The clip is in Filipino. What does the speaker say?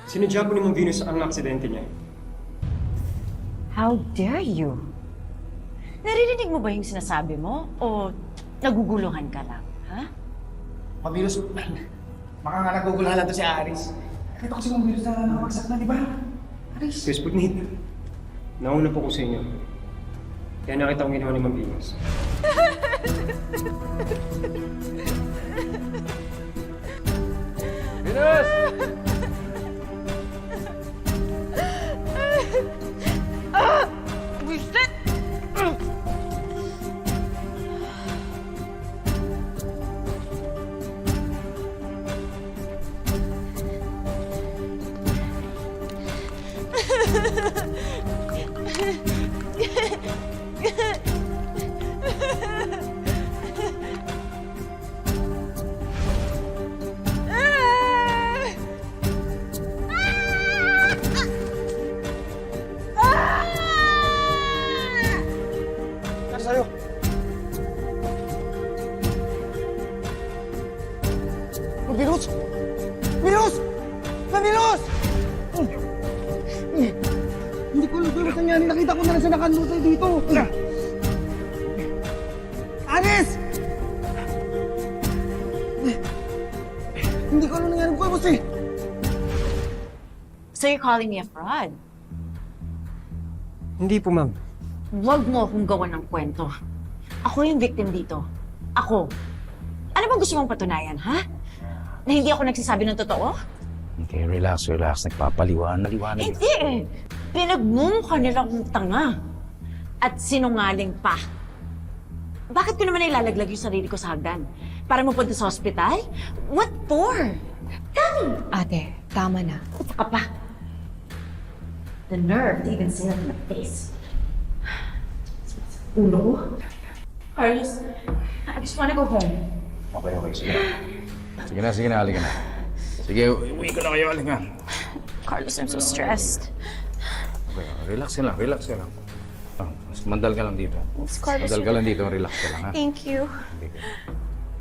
Sinadya po ni Ma'am Venus ang aksidente niya. How dare you? Naririnig mo ba yung sinasabi mo? O naguguluhan ka lang, ha? Mabilis, baka nga nagugulahan lang to si Aris. Ito kasi mabilis na nakapagsak na, di ba? Aris. Kuya Sputnik, nauna po ko sa inyo. Kaya nakita kong ginawa ni Ma'am Venus. Venus! Wisit! Ano sa'yo? Mabilis! Mabilis! Mabilis! Hindi ko alam kung nangyari. Nakita ko na lang siya nakanlutay dito. Aris! Hindi ko alam nangyari ko kasi. So you're calling me a fraud? Hindi po, Ma'am. Huwag mo akong gawan ng kwento. Ako yung victim dito. Ako. Ano bang gusto mong patunayan, ha? Na hindi ako nagsasabi ng totoo? Okay, relax. Nagpapaliwanag. Hindi eh. Pinagmumukha nila akong tanga. At sinungaling pa. Bakit ko naman ilalaglag yung sarili ko sa hagdan? Para mapunta sa ospital? What for? Tell me! Ate, tama na. Ka pa. The nerve to even say that in my face. Ulo ko? Carlos, I just wanna go home. Okay. Sige na, halika na. Sige, uwi ko na kayo, halika. Carlos, I'm so stressed. Okay, relax ka lang. Mandal ka lang dito. Carlos, Mandal ka lang dito, relax ka lang, ha? thank you. Sige.